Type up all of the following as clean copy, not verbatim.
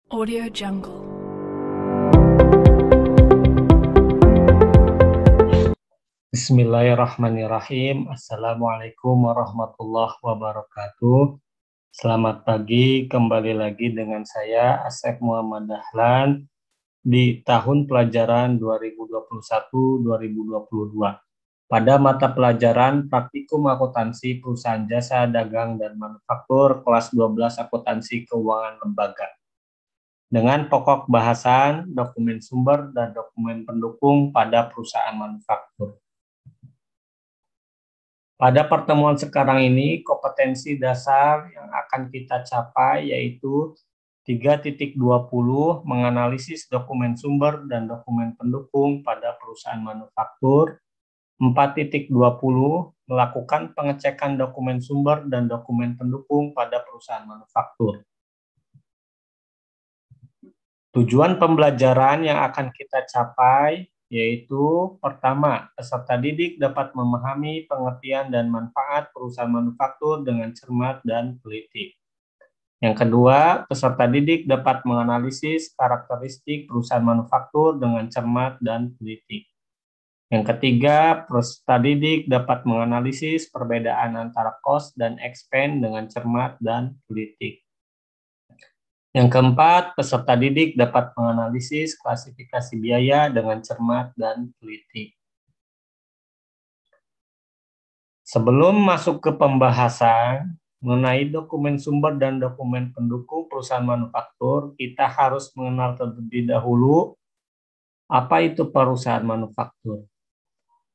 Audio Jungle. Bismillahirrahmanirrahim. Assalamualaikum warahmatullahi wabarakatuh. Selamat pagi, kembali lagi dengan saya Asep Muhammad Dahlan di tahun pelajaran 2021-2022 pada mata pelajaran Praktikum Akuntansi Perusahaan Jasa Dagang dan Manufaktur kelas 12 Akuntansi Keuangan Lembaga dengan pokok bahasan, dokumen sumber, dan dokumen pendukung pada perusahaan manufaktur. Pada pertemuan sekarang ini, kompetensi dasar yang akan kita capai yaitu 3.20 menganalisis dokumen sumber dan dokumen pendukung pada perusahaan manufaktur, 4.20 melakukan pengecekan dokumen sumber dan dokumen pendukung pada perusahaan manufaktur. Tujuan pembelajaran yang akan kita capai yaitu pertama, peserta didik dapat memahami pengertian dan manfaat perusahaan manufaktur dengan cermat dan teliti. Yang kedua, peserta didik dapat menganalisis karakteristik perusahaan manufaktur dengan cermat dan teliti. Yang ketiga, peserta didik dapat menganalisis perbedaan antara cost dan expense dengan cermat dan teliti. Yang keempat, peserta didik dapat menganalisis klasifikasi biaya dengan cermat dan teliti. Sebelum masuk ke pembahasan mengenai dokumen sumber dan dokumen pendukung perusahaan manufaktur, kita harus mengenal terlebih dahulu apa itu perusahaan manufaktur.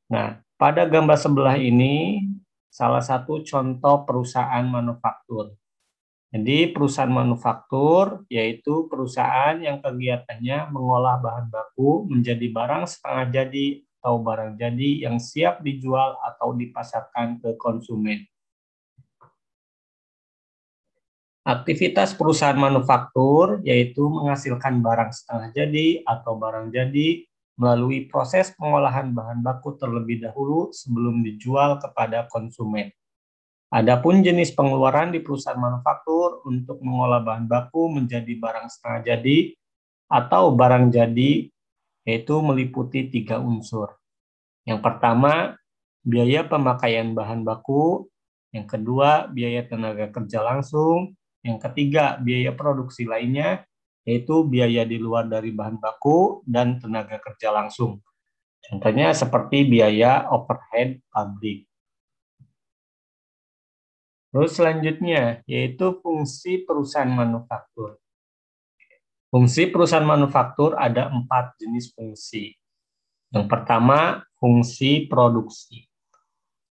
Nah, pada gambar sebelah ini salah satu contoh perusahaan manufaktur. Jadi perusahaan manufaktur yaitu perusahaan yang kegiatannya mengolah bahan baku menjadi barang setengah jadi atau barang jadi yang siap dijual atau dipasarkan ke konsumen. Aktivitas perusahaan manufaktur yaitu menghasilkan barang setengah jadi atau barang jadi melalui proses pengolahan bahan baku terlebih dahulu sebelum dijual kepada konsumen. Adapun jenis pengeluaran di perusahaan manufaktur untuk mengolah bahan baku menjadi barang setengah jadi atau barang jadi yaitu meliputi 3 unsur. Yang pertama, biaya pemakaian bahan baku. Yang kedua, biaya tenaga kerja langsung. Yang ketiga, biaya produksi lainnya, yaitu biaya di luar dari bahan baku dan tenaga kerja langsung. Contohnya seperti biaya overhead pabrik. Terus selanjutnya, yaitu fungsi perusahaan manufaktur. Fungsi perusahaan manufaktur ada 4 jenis fungsi. Yang pertama, fungsi produksi.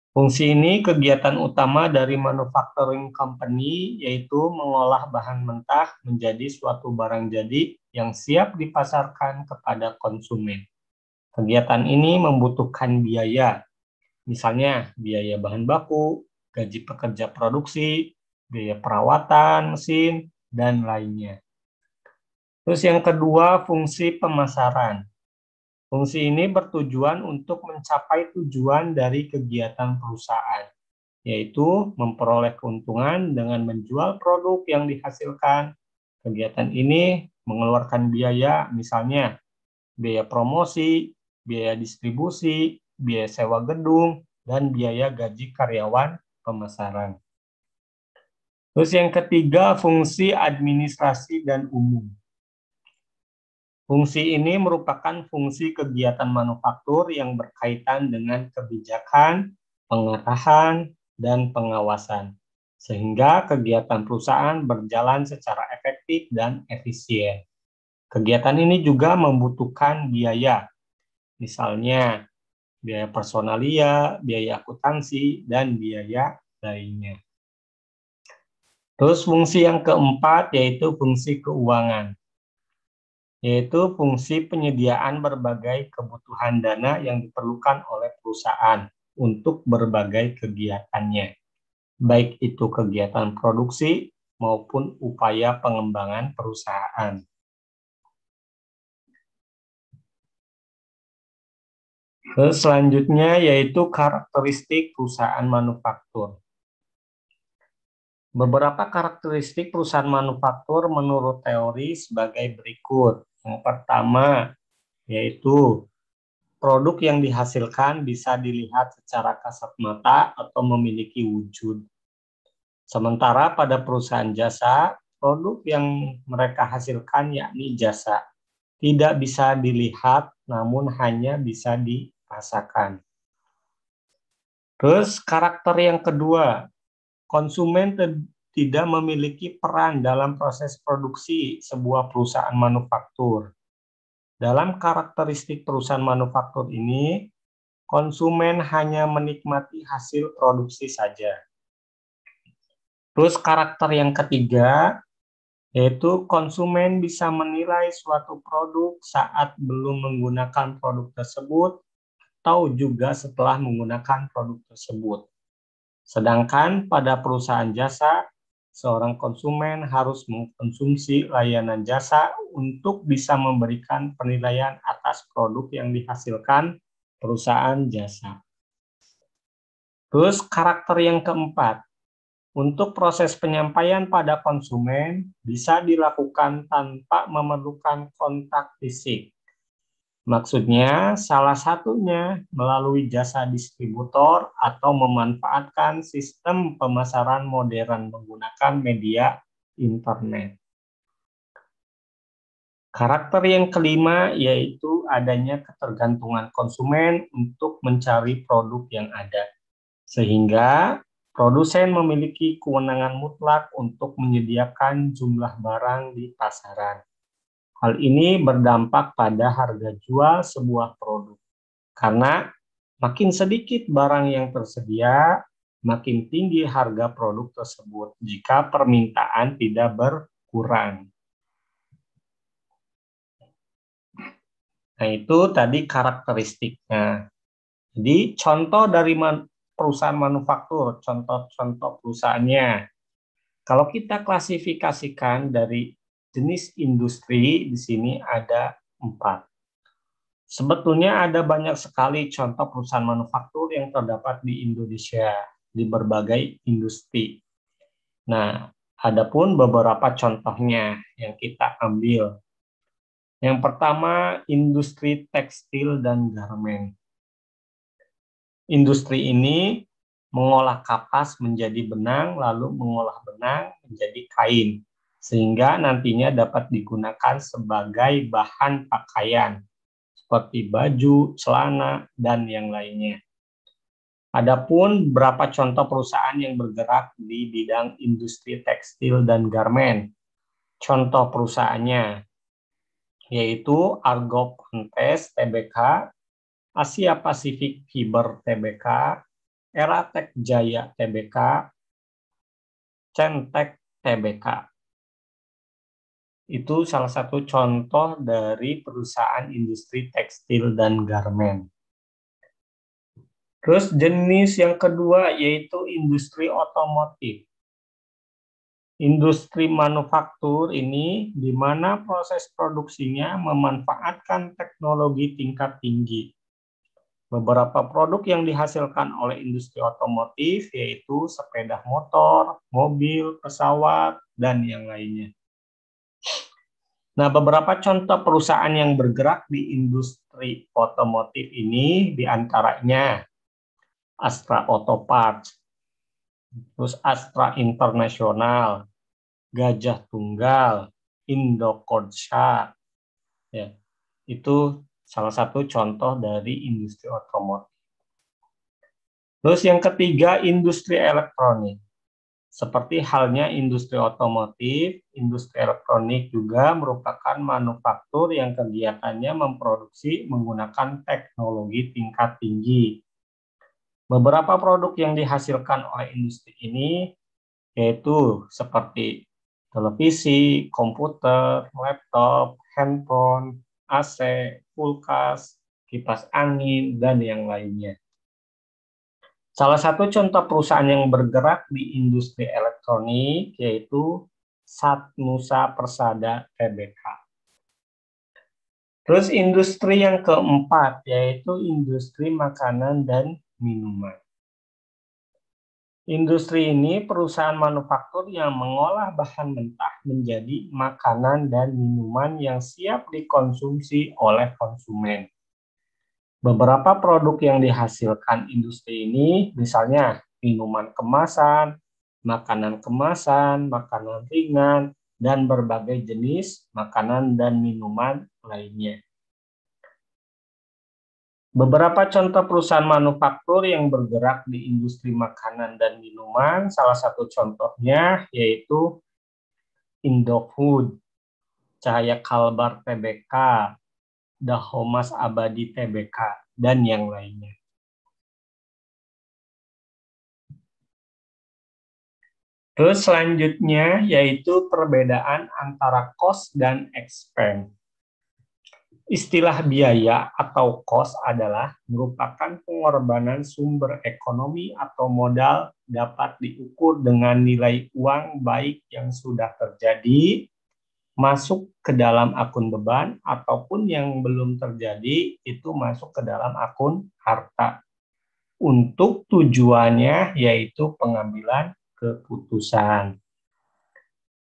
Fungsi ini kegiatan utama dari manufacturing company, yaitu mengolah bahan mentah menjadi suatu barang jadi yang siap dipasarkan kepada konsumen. Kegiatan ini membutuhkan biaya, misalnya biaya bahan baku, gaji pekerja produksi, biaya perawatan mesin, dan lainnya. Terus yang kedua, fungsi pemasaran. Fungsi ini bertujuan untuk mencapai tujuan dari kegiatan perusahaan, yaitu memperoleh keuntungan dengan menjual produk yang dihasilkan. Kegiatan ini mengeluarkan biaya, misalnya biaya promosi, biaya distribusi, biaya sewa gedung, dan biaya gaji karyawan pemasaran. Terus yang ketiga, fungsi administrasi dan umum. Fungsi ini merupakan fungsi kegiatan manufaktur yang berkaitan dengan kebijakan, pengarahan, dan pengawasan, sehingga kegiatan perusahaan berjalan secara efektif dan efisien. Kegiatan ini juga membutuhkan biaya, misalnya biaya personalia, biaya akuntansi, dan biaya lainnya. Terus fungsi yang keempat yaitu fungsi keuangan, yaitu fungsi penyediaan berbagai kebutuhan dana yang diperlukan oleh perusahaan untuk berbagai kegiatannya, baik itu kegiatan produksi maupun upaya pengembangan perusahaan. Terus selanjutnya yaitu karakteristik perusahaan manufaktur. Beberapa karakteristik perusahaan manufaktur menurut teori sebagai berikut. Yang pertama, yaitu produk yang dihasilkan bisa dilihat secara kasat mata atau memiliki wujud. Sementara pada perusahaan jasa, produk yang mereka hasilkan yakni jasa, tidak bisa dilihat namun hanya bisa dirasakan. Terus karakter yang kedua, konsumen tidak memiliki peran dalam proses produksi sebuah perusahaan manufaktur. Dalam karakteristik perusahaan manufaktur ini, konsumen hanya menikmati hasil produksi saja. Terus karakter yang ketiga, yaitu konsumen bisa menilai suatu produk saat belum menggunakan produk tersebut atau juga setelah menggunakan produk tersebut. Sedangkan pada perusahaan jasa, seorang konsumen harus mengkonsumsi layanan jasa untuk bisa memberikan penilaian atas produk yang dihasilkan perusahaan jasa. Terus karakter yang keempat, untuk proses penyampaian pada konsumen bisa dilakukan tanpa memerlukan kontak fisik. Maksudnya, salah satunya melalui jasa distributor atau memanfaatkan sistem pemasaran modern menggunakan media internet. Karakter yang kelima yaitu adanya ketergantungan konsumen untuk mencari produk yang ada, sehingga produsen memiliki kewenangan mutlak untuk menyediakan jumlah barang di pasaran. Hal ini berdampak pada harga jual sebuah produk, karena makin sedikit barang yang tersedia, makin tinggi harga produk tersebut jika permintaan tidak berkurang. Nah, itu tadi karakteristiknya. Jadi, contoh dari perusahaan manufaktur, contoh-contoh perusahaannya. Kalau kita klasifikasikan dari jenis industri, di sini ada 4. Sebetulnya ada banyak sekali contoh perusahaan manufaktur yang terdapat di Indonesia, di berbagai industri. Nah, ada pun beberapa contohnya yang kita ambil. Yang pertama, industri tekstil dan garmen. Industri ini mengolah kapas menjadi benang, lalu mengolah benang menjadi kain, sehingga nantinya dapat digunakan sebagai bahan pakaian, seperti baju, celana, dan yang lainnya. Adapun beberapa contoh perusahaan yang bergerak di bidang industri tekstil dan garmen. Contoh perusahaannya yaitu Argo Pontes Tbk, Asia Pacific Fiber Tbk, Eratek Jaya Tbk, Centek Tbk. Itu salah satu contoh dari perusahaan industri tekstil dan garmen. Terus jenis yang kedua yaitu industri otomotif. Industri manufaktur ini di mana proses produksinya memanfaatkan teknologi tingkat tinggi. Beberapa produk yang dihasilkan oleh industri otomotif yaitu sepeda motor, mobil, pesawat, dan yang lainnya. Nah, beberapa contoh perusahaan yang bergerak di industri otomotif ini diantaranya Astra Auto Parts, terus Astra International, Gajah Tunggal, Indokorsya, ya, itu salah satu contoh dari industri otomotif. Terus yang ketiga, industri elektronik. Seperti halnya industri otomotif, industri elektronik juga merupakan manufaktur yang kegiatannya memproduksi menggunakan teknologi tingkat tinggi. Beberapa produk yang dihasilkan oleh industri ini yaitu seperti televisi, komputer, laptop, handphone, AC, kulkas, kipas angin, dan yang lainnya. Salah satu contoh perusahaan yang bergerak di industri elektronik yaitu Satnusa Persada Tbk. Terus industri yang keempat yaitu industri makanan dan minuman. Industri ini perusahaan manufaktur yang mengolah bahan mentah menjadi makanan dan minuman yang siap dikonsumsi oleh konsumen. Beberapa produk yang dihasilkan industri ini, misalnya minuman kemasan, makanan ringan, dan berbagai jenis makanan dan minuman lainnya. Beberapa contoh perusahaan manufaktur yang bergerak di industri makanan dan minuman, salah satu contohnya yaitu Indofood, Cahaya Kalbar Tbk, Dahomas Abadi Tbk, dan yang lainnya. Terus selanjutnya yaitu perbedaan antara cost dan expense. Istilah biaya atau cost adalah merupakan pengorbanan sumber ekonomi atau modal dapat diukur dengan nilai uang baik yang sudah terjadi, masuk ke dalam akun beban, ataupun yang belum terjadi itu masuk ke dalam akun harta. Untuk tujuannya yaitu pengambilan keputusan.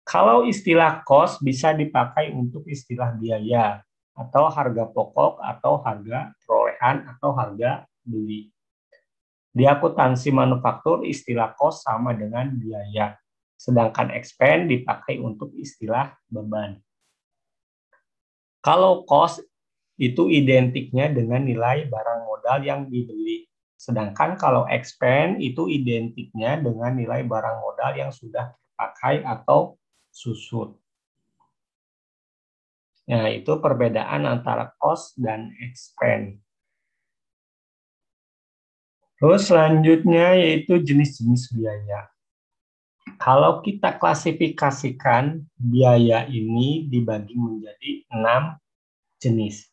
Kalau istilah cost bisa dipakai untuk istilah biaya, atau harga pokok, atau harga perolehan, atau harga beli. Di akuntansi manufaktur, istilah cost sama dengan biaya, sedangkan expense dipakai untuk istilah beban. Kalau cost itu identiknya dengan nilai barang modal yang dibeli, sedangkan kalau expense itu identiknya dengan nilai barang modal yang sudah terpakai atau susut. Nah, itu perbedaan antara cost dan expense. Terus selanjutnya yaitu jenis-jenis biaya. Kalau kita klasifikasikan, biaya ini dibagi menjadi 6 jenis.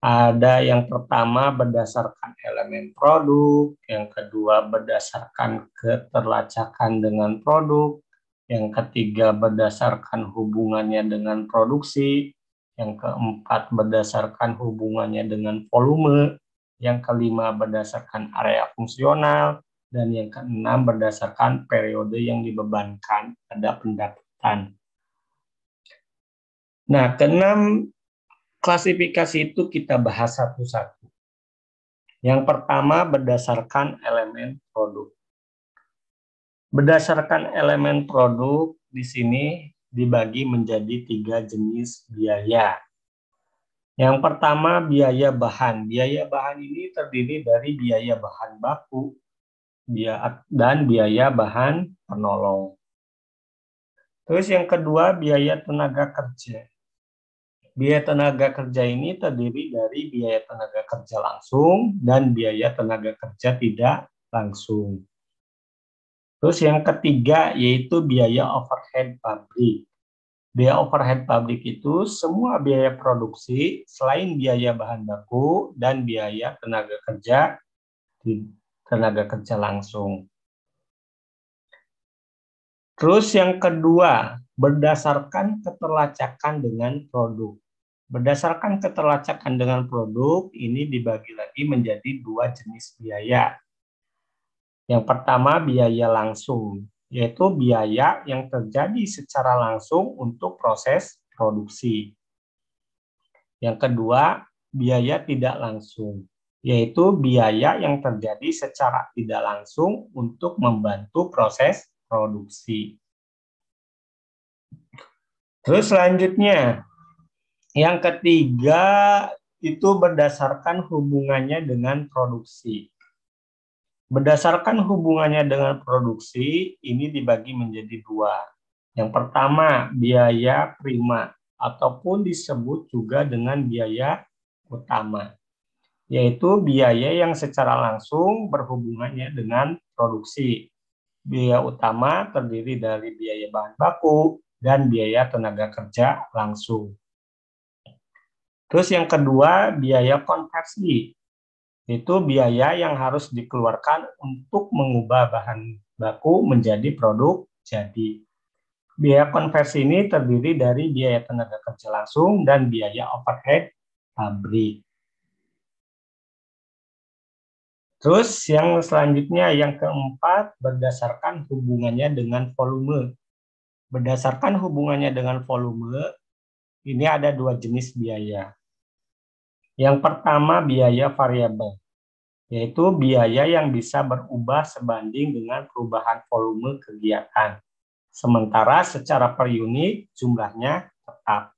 Ada yang pertama berdasarkan elemen produk, yang kedua berdasarkan keterlacakan dengan produk, yang ketiga berdasarkan hubungannya dengan produksi, yang keempat berdasarkan hubungannya dengan volume, yang kelima berdasarkan area fungsional, dan yang keenam berdasarkan periode yang dibebankan pada pendapatan. Nah, keenam klasifikasi itu kita bahas satu-satu. Yang pertama berdasarkan elemen produk. Berdasarkan elemen produk, di sini dibagi menjadi 3 jenis biaya. Yang pertama, biaya bahan. Biaya bahan ini terdiri dari biaya bahan baku dan biaya bahan penolong. Terus yang kedua, biaya tenaga kerja. Biaya tenaga kerja ini terdiri dari biaya tenaga kerja langsung dan biaya tenaga kerja tidak langsung. Terus yang ketiga yaitu biaya overhead pabrik. Biaya overhead pabrik itu semua biaya produksi selain biaya bahan baku dan biaya tenaga kerja langsung. Terus yang kedua, berdasarkan keterlacakan dengan produk. Berdasarkan keterlacakan dengan produk, ini dibagi lagi menjadi 2 jenis biaya. Yang pertama biaya langsung, yaitu biaya yang terjadi secara langsung untuk proses produksi. Yang kedua, biaya tidak langsung, yaitu biaya yang terjadi secara tidak langsung untuk membantu proses produksi. Terus selanjutnya, yang ketiga itu berdasarkan hubungannya dengan produksi. Berdasarkan hubungannya dengan produksi, ini dibagi menjadi 2. Yang pertama, biaya prima, ataupun disebut juga dengan biaya utama, yaitu biaya yang secara langsung berhubungannya dengan produksi. Biaya utama terdiri dari biaya bahan baku dan biaya tenaga kerja langsung. Terus yang kedua, biaya konversi. Itu biaya yang harus dikeluarkan untuk mengubah bahan baku menjadi produk jadi. Biaya konversi ini terdiri dari biaya tenaga kerja langsung dan biaya overhead pabrik. Terus yang selanjutnya, yang keempat, berdasarkan hubungannya dengan volume. Berdasarkan hubungannya dengan volume, ini ada dua jenis biaya. Yang pertama, biaya variabel, yaitu biaya yang bisa berubah sebanding dengan perubahan volume kegiatan. Sementara secara per unit jumlahnya tetap.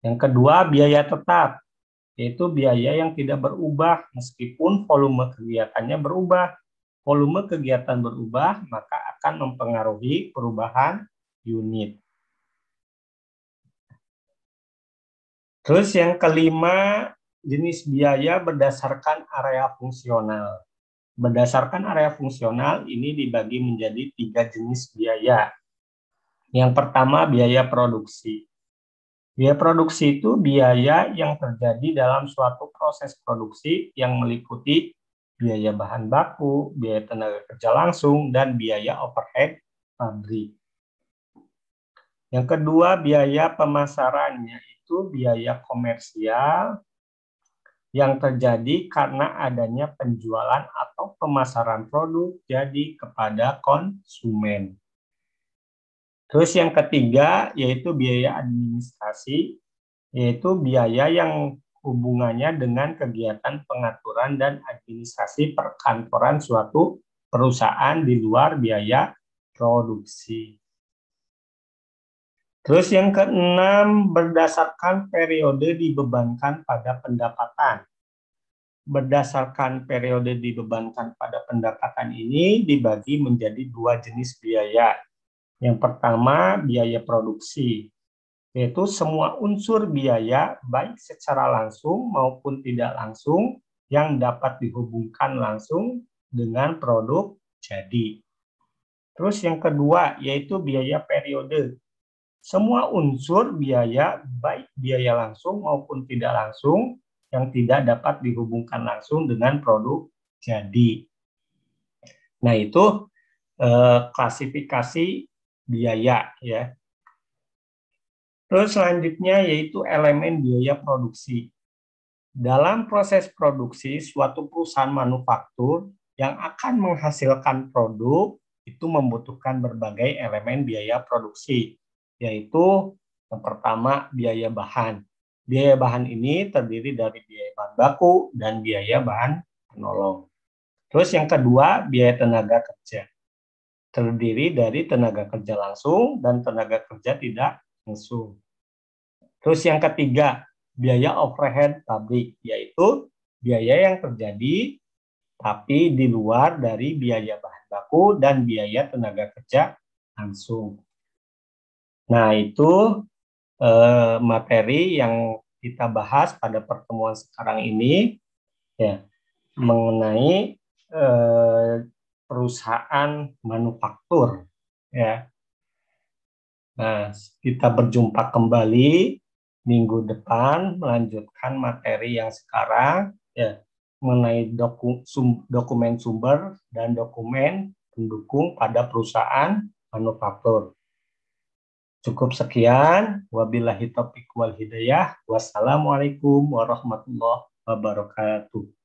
Yang kedua, biaya tetap, yaitu biaya yang tidak berubah meskipun volume kegiatannya berubah. Volume kegiatan berubah, maka akan mempengaruhi perubahan unit. Terus yang kelima, jenis biaya berdasarkan area fungsional. Berdasarkan area fungsional, ini dibagi menjadi 3 jenis biaya. Yang pertama, biaya produksi. Biaya produksi itu biaya yang terjadi dalam suatu proses produksi yang meliputi biaya bahan baku, biaya tenaga kerja langsung, dan biaya overhead pabrik. Yang kedua, biaya pemasaran, yaitu biaya komersial yang terjadi karena adanya penjualan atau pemasaran produk jadi kepada konsumen. Terus yang ketiga, yaitu biaya administrasi, yaitu biaya yang hubungannya dengan kegiatan pengaturan dan administrasi perkantoran suatu perusahaan di luar biaya produksi. Terus yang keenam, berdasarkan periode dibebankan pada pendapatan. Berdasarkan periode dibebankan pada pendapatan ini dibagi menjadi 2 jenis biaya. Yang pertama, biaya produksi, yaitu semua unsur biaya baik secara langsung maupun tidak langsung yang dapat dihubungkan langsung dengan produk jadi. Terus yang kedua, yaitu biaya periode. Semua unsur biaya baik biaya langsung maupun tidak langsung yang tidak dapat dihubungkan langsung dengan produk jadi. Nah, itu klasifikasi biaya ya. Terus selanjutnya yaitu elemen biaya produksi. Dalam proses produksi suatu perusahaan manufaktur yang akan menghasilkan produk itu membutuhkan berbagai elemen biaya produksi, yaitu yang pertama biaya bahan. Biaya bahan ini terdiri dari biaya bahan baku dan biaya bahan penolong. Terus yang kedua, biaya tenaga kerja. Terdiri dari tenaga kerja langsung dan tenaga kerja tidak langsung. Terus yang ketiga, biaya overhead pabrik, yaitu biaya yang terjadi tapi di luar dari biaya bahan baku dan biaya tenaga kerja langsung. Nah, itu materi yang kita bahas pada pertemuan sekarang ini ya, mengenai perusahaan manufaktur ya. Nah, kita berjumpa kembali minggu depan melanjutkan materi yang sekarang ya, mengenai dokumen sumber dan dokumen pendukung pada perusahaan manufaktur. Cukup sekian. Wabillahi taufiq wal hidayah. Wassalamualaikum warahmatullahi wabarakatuh.